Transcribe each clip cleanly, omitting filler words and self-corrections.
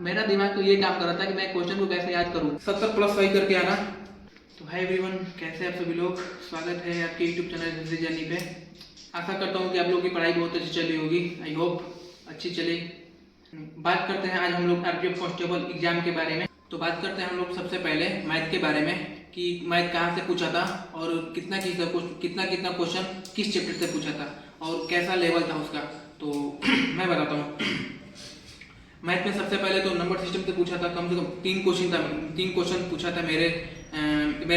मेरा दिमाग तो ये काम कर रहा था कि मैं क्वेश्चन को कैसे याद करूं। 70 प्लस वाई करके आना। तो हाय एवरीवन, कैसे आप सभी लोग। स्वागत है आपके यूट्यूब चैनल जिंदगी जर्नी पे। आशा करता हूं कि आप लोगों की पढ़ाई बहुत अच्छी चली होगी। आई होप अच्छी चले। बात करते हैं आज हम लोग आरपीएफ कांस्टेबल एग्जाम के बारे में। तो बात करते हैं हम लोग सबसे पहले मैथ के बारे में कि मैथ कहाँ से पूछा था और कितना कितना क्वेश्चन किस चैप्टर से पूछा था और कैसा लेवल था उसका। तो मैं बताता हूँ। मैथ में सबसे पहले तो नंबर सिस्टम से पूछा था। कम से कम 3 क्वेश्चन पूछा था मेरे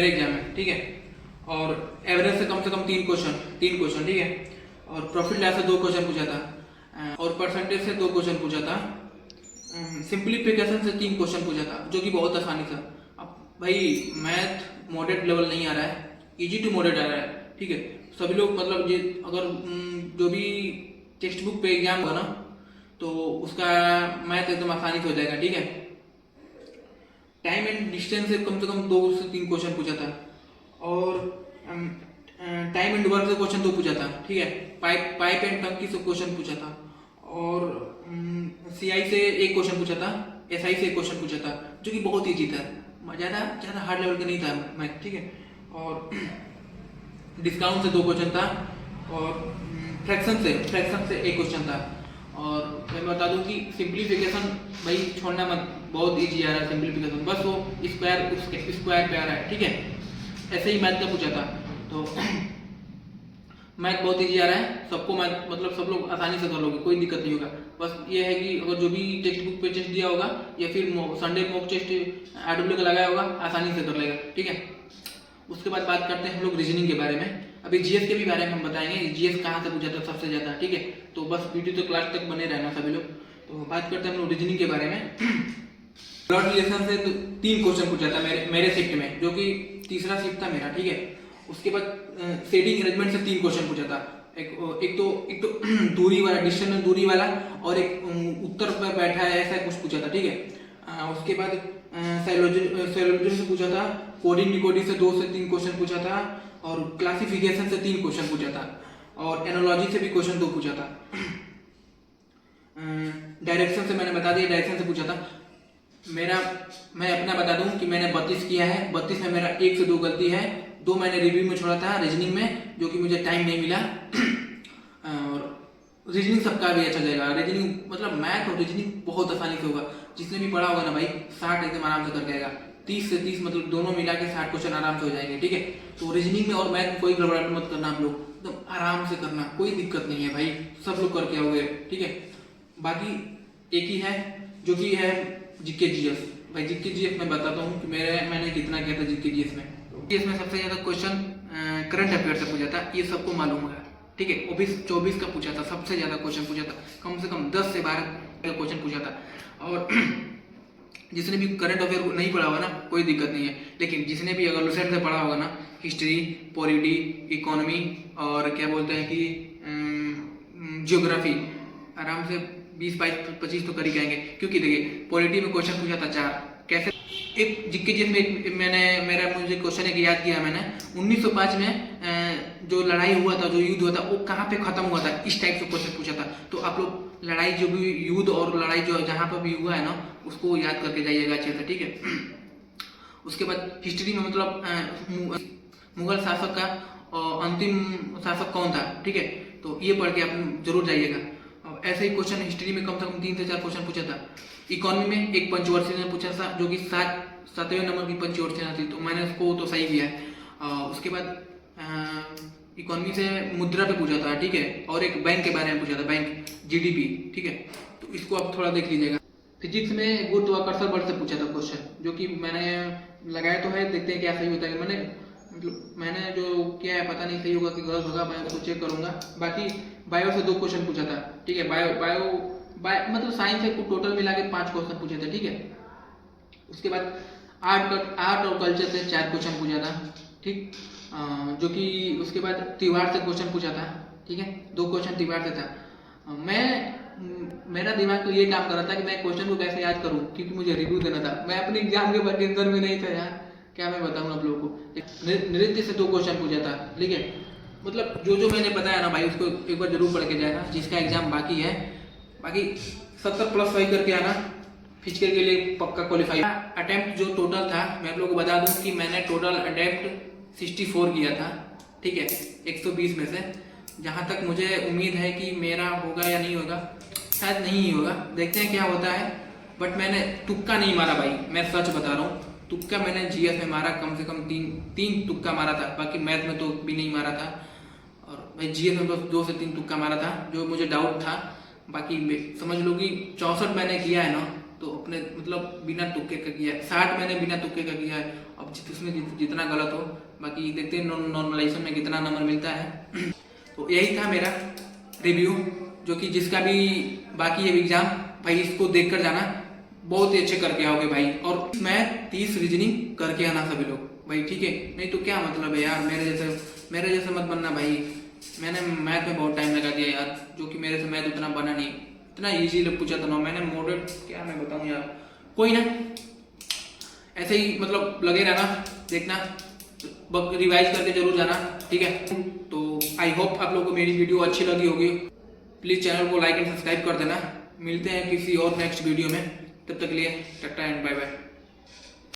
एग्जाम में, ठीक है। और एवरेज से कम 3 क्वेश्चन, ठीक है। और प्रॉफिट लॉस से 2 क्वेश्चन पूछा था और परसेंटेज से 2 क्वेश्चन पूछा था। सिंप्लीफिकेशन से 3 क्वेश्चन पूछा था, जो कि बहुत आसानी था। अब भाई मैथ मॉडरेट लेवल नहीं आ रहा है, इजी टू मॉडरेट आ रहा है, ठीक है। सभी लोग मतलब अगर जो भी टेक्स्ट बुक पे एग्जाम होगा ना तो उसका मैथ एकदम आसानी से हो जाएगा, ठीक है। टाइम एंड डिस्टेंस से कम 2 से 3 क्वेश्चन पूछा था और टाइम एंड वर्क से क्वेश्चन 2 पूछा था, ठीक है। पाइप एंड टंकी से क्वेश्चन पूछा था और सीआई से 1 क्वेश्चन पूछा था, एसआई से 1 क्वेश्चन पूछा था, जो कि बहुत ईजी था, ज़्यादा हार्ड लेवल का नहीं था मैथ, ठीक है। और डिस्काउंट से 2 क्वेश्चन था और फ्रैक्शन से 1 क्वेश्चन था। और मैं बता दूं कि सिंप्लीफिकेशन भाई छोड़ना मत, बहुत इजी आ रहा है सिंप्लीफिकेशन, बस वो स्क्वायर पे आ रहा है, ठीक है। ऐसे ही मैथ का पूछा था। तो मैथ बहुत इजी आ रहा है, सबको मैथ मतलब सब लोग आसानी से कर लोगे, कोई दिक्कत नहीं होगा। बस ये है कि अगर जो भी टेक्स्ट बुक पे टेस्ट दिया होगा या फिर संडे मॉक टेस्ट आरडब्ल्यू का लगाया होगा, आसानी से कर लेगा, ठीक है। उसके बाद बात करते हैं हम लोग रीजनिंग के बारे में। अभी जीएस के भी बारे में हम बताएंगे, जीएस कहाँ से पूछा था सबसे ज़्यादा, ठीक है। तो बस वीडियो तो क्लास तक बने रहना सभी लोग। तो बात करते हैं हम लोग रीजनिंग के बारे में। ब्लड रिलेशन से 3 क्वेश्चन पूछा था मेरे शिफ्ट में, जो कि तीसरा शिफ्ट था मेरा, ठीक है। उसके बाद शेडिंग अरेंजमेंट से 3 क्वेश्चन पूछा था। एक तो दूरी वाला, डिस्टेंस में दूरी वाला, और एक उत्तर पर बैठा है ऐसा कुछ पूछा था, ठीक है। उसके बाद साइकोलॉजी से पूछा था, कोडिंग डिकोडिंग से 2 से 3 क्वेश्चन पूछा था और क्लासिफिकेशन से 3 क्वेश्चन पूछा था और एनोलॉजी से भी क्वेश्चन 2 पूछा था। डायरेक्शन से मैंने बता दिया, डायरेक्शन से पूछा था। मैं अपना बता दूं कि मैंने 32 किया है, 32 में मेरा 1 से 2 गलती है, 2 मैंने रिव्यू में छोड़ा था रीजनिंग में, जो कि मुझे टाइम नहीं मिला। और रीजनिंग सबका भी अच्छा जाएगा। रीजनिंग मतलब मैथ और रीजनिंग बहुत आसानी से होगा। जिसने भी पढ़ा होगा ना भाई, 60 एकदम आराम से करके आएगा। 30 से 30 मतलब दोनों मिला के 60 क्वेश्चन आराम से हो जाएंगे, ठीक है। तो रीजनिंग में और मैथ में कोई गड़बड़ मत करना, आप लोग एकदम आराम से करना, कोई दिक्कत नहीं है भाई, सब लोग करके आओगे, ठीक है। बाकी एक ही है जो कि है जीके जीएस। भाई जीके जीएस मैं बताता हूँ कि मैंने कितना किया था जीके जीएस में। जीएस में सबसे ज़्यादा क्वेश्चन करंट अफेयर से पूछा था, ये सबको मालूम है, ठीक है। 24 का पूछा था, सबसे ज़्यादा क्वेश्चन पूछा था, कम से कम 10 से 12 का क्वेश्चन पूछा था। और जिसने भी करंट अफेयर नहीं पढ़ा होगा ना, कोई दिक्कत नहीं है, लेकिन जिसने भी अगर लुसेंट से पढ़ा होगा ना, हिस्ट्री, पॉलिटी, इकोनॉमी और क्या बोलते हैं कि जियोग्राफी, आराम से 20-25 तो कर ही जाएंगे। क्योंकि देखिए पॉलिटी में क्वेश्चन पूछा था 4, कैसे एक जीके जीएस में मुझे क्वेश्चन एक याद किया मैंने। 1905 में जो लड़ाई हुआ था, जो युद्ध हुआ था, वो कहाँ पे खत्म हुआ था, इस टाइप से क्वेश्चन पूछा था। तो आप लोग लड़ाई जो भी युद्ध और लड़ाई जो जहाँ पर भी हुआ है ना, उसको याद करके जाइएगा अच्छे से, ठीक है। उसके बाद हिस्ट्री में मतलब मुगल शासक का अंतिम शासक कौन था, ठीक है। तो ये पढ़ के आप जरूर जाइएगा। ऐसे ही क्वेश्चन हिस्ट्री में कम से कम 3 से 4 क्वेश्चन पूछा था। इकोनॉमी में एक पंचवर्षीय पूछा था, जो कि 7वें नंबर की पंचवर्षीय थी, तो मैंने उसको तो सही किया है। उसके बाद इकोनॉमी से मुद्रा पे पूछा था, ठीक है। और एक बैंक के बारे में पूछा था, बैंक जीडीपी, ठीक है। तो इसको आप थोड़ा देख लीजिएगा। फिजिक्स में गुरुत्वाकर्षण बल से पूछा था क्वेश्चन, जो कि मैंने लगाया तो है, देखते हैं क्या सही होता है। मैंने जो किया है पता नहीं सही होगा कि गलत होगा, मैं उसको चेक करूंगा। बाकी बायो से 2 क्वेश्चन पूछा था, ठीक है। बायो मतलब साइंस से टोटल मिला के 5 क्वेश्चन पूछे थे, ठीक है। उसके बाद आर्ट और कल्चर से 4 क्वेश्चन पूछा था, ठीक। जो कि उसके बाद त्योहार से क्वेश्चन पूछा था, ठीक है। 2 क्वेश्चन त्योहार से था। मेरा दिमाग तो ये काम कर रहा था कि मैं क्वेश्चन को कैसे याद करूं, क्योंकि मुझे रिव्यू देना था। मैं अपने एग्जाम के टेंशन में नहीं था यार, क्या मैं बताऊं आप लोगों को। नृत्य से 2 क्वेश्चन पूछा था, ठीक है। मतलब जो मैंने बताया ना भाई, उसको एक बार जरूर पढ़ के जाना, जिसका एग्जाम बाकी है। बाकी 70 प्लस 5 करके आना, फिजिकल के लिए पक्का क्वालिफाई। अटेम्प्ट जो टोटल था मैं आप लोगों को बता दूं कि मैंने टोटल अटेम्प्ट 64 किया था, ठीक है, 120 में से। जहां तक मुझे उम्मीद है कि मेरा होगा या नहीं होगा, शायद नहीं ही होगा, देखते हैं क्या होता है। बट मैंने तुक्का नहीं मारा भाई, मैं सच बता रहा हूँ। तुक्का मैंने जीएस में मारा, कम से कम तीन तुक्का मारा था, बाकी मैथ में तो भी नहीं मारा था। और मैं जीएस में बस 2 से 3 तुक्का मारा था जो मुझे डाउट था। बाकी समझ लो कि 64 मैंने किया है ना, तो अपने मतलब बिना तुक्के का किया है। 60 मैंने बिना तुक्के का किया है। अब उसमें जितना गलत हो, बाकी देखते हैं नॉर्मलाइजेशन में कितना नंबर मिलता है। तो यही था मेरा रिव्यू, जो कि जिसका भी बाकी है एग्जाम, भाई इसको देख कर जाना, बहुत ही अच्छे करके आओगे भाई। और मैं 30 रीजनिंग करके आना सभी लोग भाई, ठीक है। नहीं तो क्या मतलब है यार, मेरे जैसे मत बनना भाई। मैंने मैथ में बहुत टाइम लगा दिया यार, जो कि मेरे से मैथ उतना बना नहीं। इतना ईजी लोग पूछा था ना, मैंने मॉडरेट क्या मैं बताऊं यार। कोई ना, ऐसे ही मतलब लगे रहना, देखना, रिवाइज करके जरूर जाना, ठीक है। तो आई होप आप लोगों को मेरी वीडियो अच्छी लगी होगी। प्लीज चैनल को लाइक एंड सब्सक्राइब कर देना। मिलते हैं किसी और नेक्स्ट वीडियो में, तब तक के लिए टाटा एंड बाय बाय।